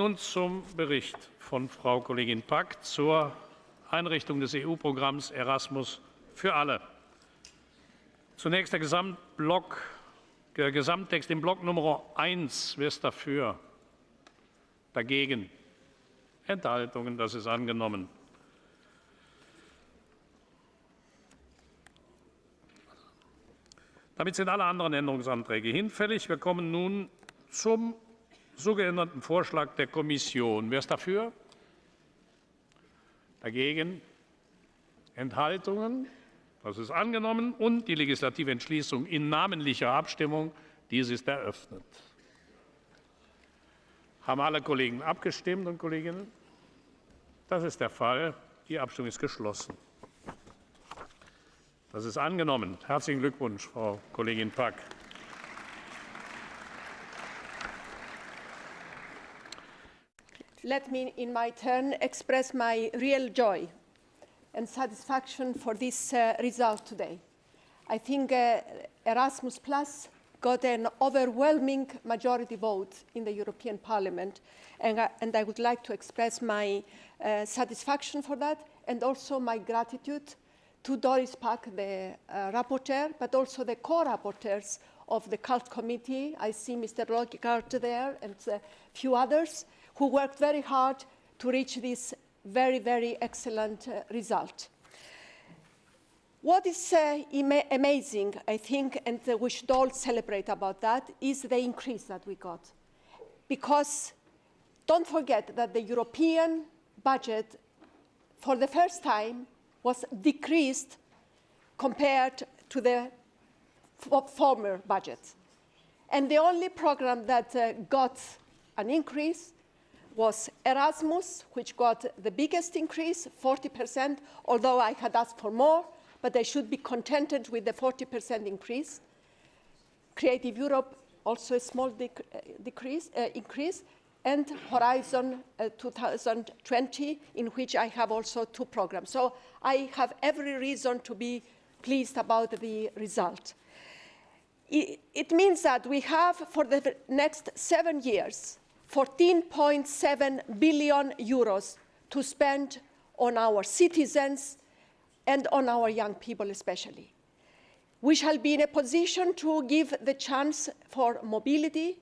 nun zum Bericht von Frau Kollegin Pack zur Einrichtung des EU-Programms Erasmus für alle. Zunächst der Gesamttext im Block Nummer 1. Wer ist dafür? Dagegen? Enthaltungen? Das ist angenommen. Damit sind alle anderen Änderungsanträge hinfällig. Wir kommen nun zum so geänderten Vorschlag der Kommission. Wer ist dafür? Dagegen? Enthaltungen? Das ist angenommen. Und die legislative Entschließung in namentlicher Abstimmung. Dies ist eröffnet. Haben alle Kollegen abgestimmt und Kolleginnen? Das ist der Fall. Die Abstimmung ist geschlossen. Das ist angenommen. Herzlichen Glückwunsch, Frau Kollegin Pack. Let me, in my turn, express my real joy and satisfaction for this result today. I think Erasmus Plus got an overwhelming majority vote in the European Parliament, and I would like to express my satisfaction for that, and also my gratitude to Doris Pack, the rapporteur, but also the co-rapporteurs of the CULT committee. I see Mr. Lockegard there and a few others who worked very hard to reach this very, very excellent result. What is amazing, I think, and we should all celebrate about that, is the increase that we got. Because don't forget that the European budget, for the first time, was decreased compared to the former budget. And the only program that got an increase was Erasmus, which got the biggest increase, 40%, although I had asked for more, but I should be contented with the 40% increase. Creative Europe, also a small increase, and Horizon 2020, in which I have also 2 programs. So I have every reason to be pleased about the result. It means that we have, for the next 7 years, 14.7 billion euros to spend on our citizens and on our young people especially. We shall be in a position to give the chance for mobility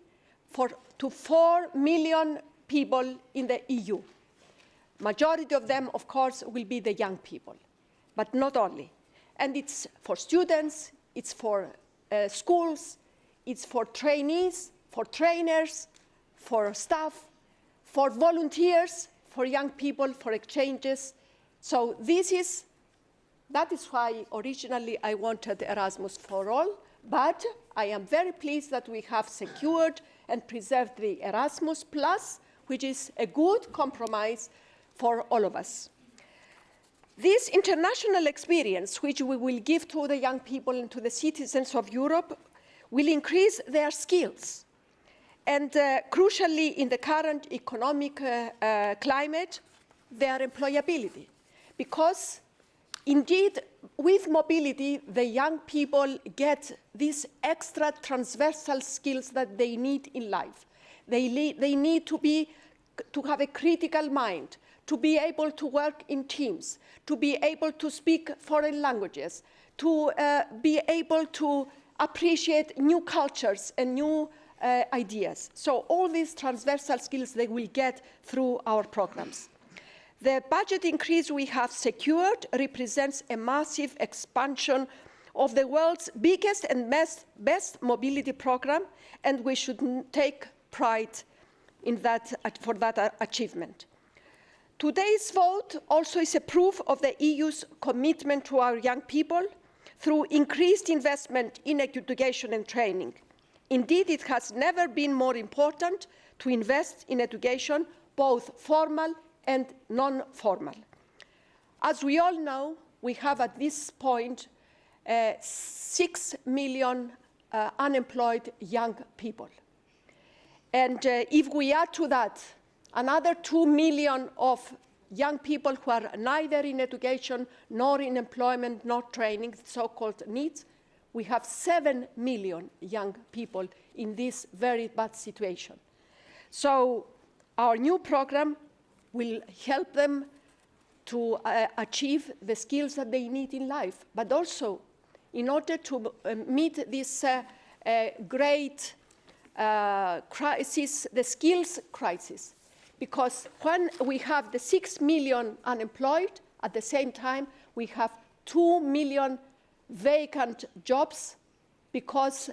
to 4 million people in the EU. Majority of them, of course, will be the young people, but not only. And it's for students, it's for schools, it's for trainees, for trainers, for staff, for volunteers, for young people, for exchanges. So that is why originally I wanted Erasmus for all, but I am very pleased that we have secured and preserved the Erasmus Plus, which is a good compromise for all of us. This international experience, which we will give to the young people and to the citizens of Europe, will increase their skills. And crucially, in the current economic climate, their employability. Because indeed, with mobility, the young people get these extra transversal skills that they need in life. They need to have a critical mind, to be able to work in teams, to be able to speak foreign languages, to be able to appreciate new cultures and new ideas. So all these transversal skills they will get through our programs. The budget increase we have secured represents a massive expansion of the world's biggest and best mobility program, and we should take pride in that, for that achievement. Today's vote also is a proof of the EU's commitment to our young people through increased investment in education and training. Indeed, it has never been more important to invest in education, both formal and non-formal. As we all know, we have at this point 6 million unemployed young people. And if we add to that another 2 million of young people who are neither in education nor in employment nor training, so-called needs, we have 7 million young people in this very bad situation. So Our new program will help them to achieve the skills that they need in life, but also in order to meet this great crisis, the skills crisis. Because when we have the 6 million unemployed, at the same time, we have 2 million vacant jobs because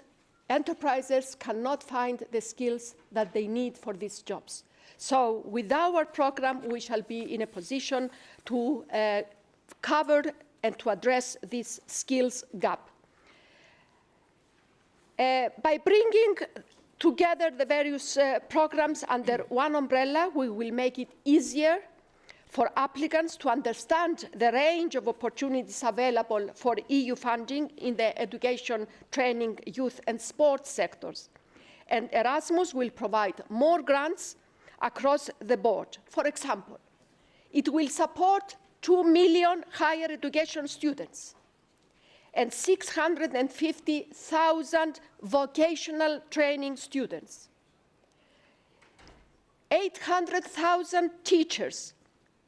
enterprises cannot find the skills that they need for these jobs. So with our program, we shall be in a position to cover and to address this skills gap. By bringing together the various programs under one umbrella, we will make it easier for applicants to understand the range of opportunities available for EU funding in the education, training, youth and sports sectors. And Erasmus will provide more grants across the board. For example, it will support 2 million higher education students and 650,000 vocational training students. 800,000 teachers,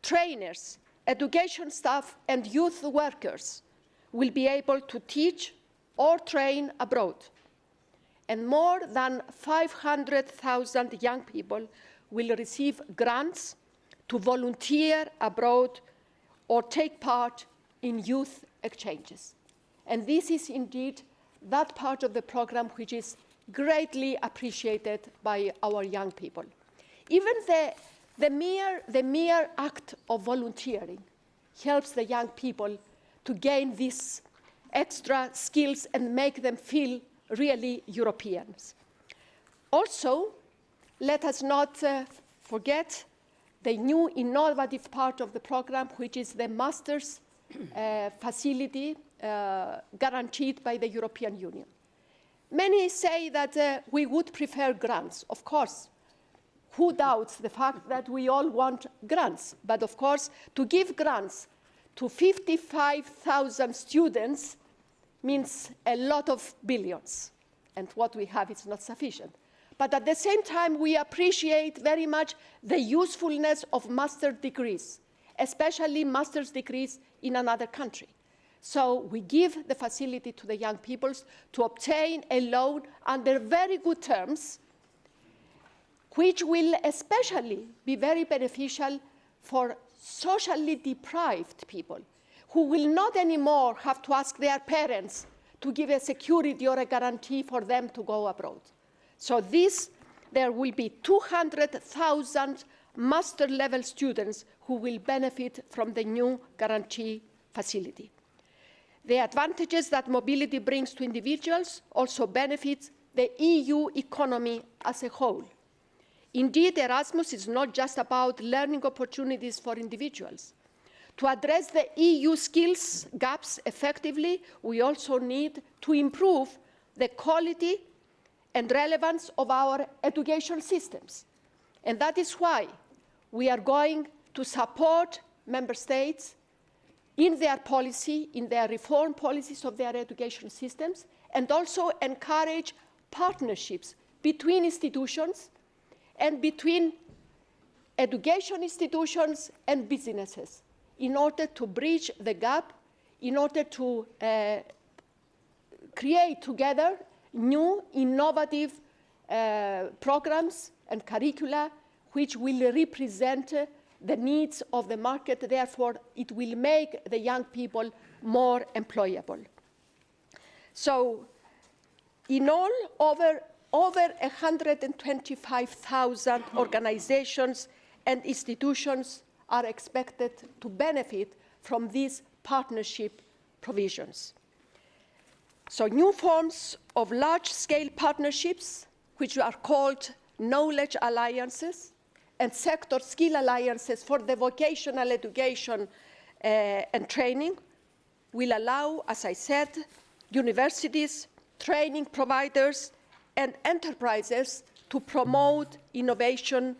trainers, education staff, and youth workers will be able to teach or train abroad. And more than 500,000 young people will receive grants to volunteer abroad or take part in youth exchanges. And this is indeed that part of the program which is greatly appreciated by our young people. Even the mere act of volunteering helps the young people to gain these extra skills and make them feel really Europeans. Also, let us not forget the new innovative part of the program, which is the master's facility guaranteed by the European Union. Many say that we would prefer grants. Of course, who doubts the fact that we all want grants? But of course, to give grants to 55,000 students means a lot of billions, and what we have is not sufficient. But at the same time, we appreciate very much the usefulness of master's degrees, especially master's degrees in another country. So we give the facility to the young people to obtain a loan under very good terms, which will especially be very beneficial for socially deprived people who will not anymore have to ask their parents to give a security or a guarantee for them to go abroad. So there will be 200,000 master-level students who will benefit from the new guarantee facility. The advantages that mobility brings to individuals also benefit the EU economy as a whole. Indeed, Erasmus is not just about learning opportunities for individuals. To address the EU skills gaps effectively, we also need to improve the quality and relevance of our education systems. And that is why we are going to support member states in their policy, in their reform policies of their education systems, and also encourage partnerships between institutions and between education institutions and businesses in order to bridge the gap, in order to create together new innovative programs and curricula which will represent the needs of the market. Therefore, it will make the young people more employable. So, in all, over 125,000 organizations and institutions are expected to benefit from these partnership provisions. So new forms of large-scale partnerships, which are called knowledge alliances, and sector skill alliances for the vocational education and training, will allow, as I said, universities, training providers, and enterprises to promote innovation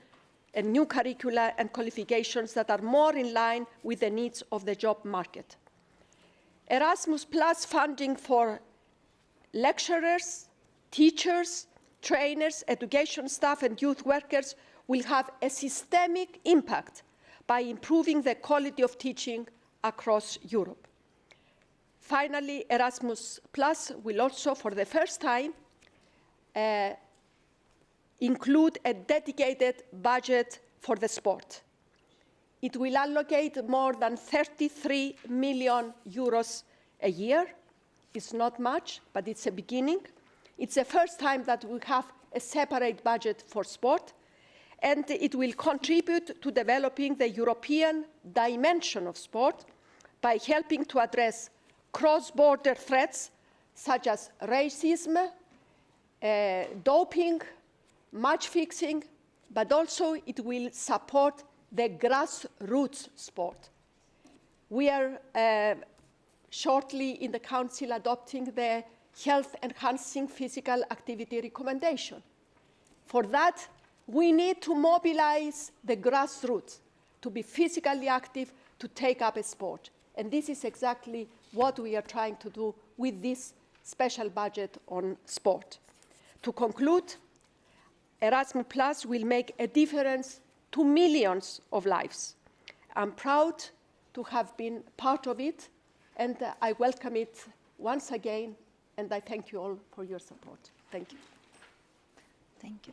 and new curricula and qualifications that are more in line with the needs of the job market. Erasmus Plus funding for lecturers, teachers, trainers, education staff, and youth workers will have a systemic impact by improving the quality of teaching across Europe. Finally, Erasmus Plus will also, for the first time, include a dedicated budget for the sport. It will allocate more than 33 million euros a year. It's not much, but it's a beginning. It's the first time that we have a separate budget for sport, and it will contribute to developing the European dimension of sport by helping to address cross-border threats such as racism, doping, match fixing, but also it will support the grassroots sport. We are shortly in the Council adopting the health-enhancing physical activity recommendation. For that, we need to mobilize the grassroots to be physically active, to take up a sport. And this is exactly what we are trying to do with this special budget on sport. To conclude, Erasmus Plus will make a difference to millions of lives. I'm proud to have been part of it, and I welcome it once again, and I thank you all for your support. Thank you. Thank you.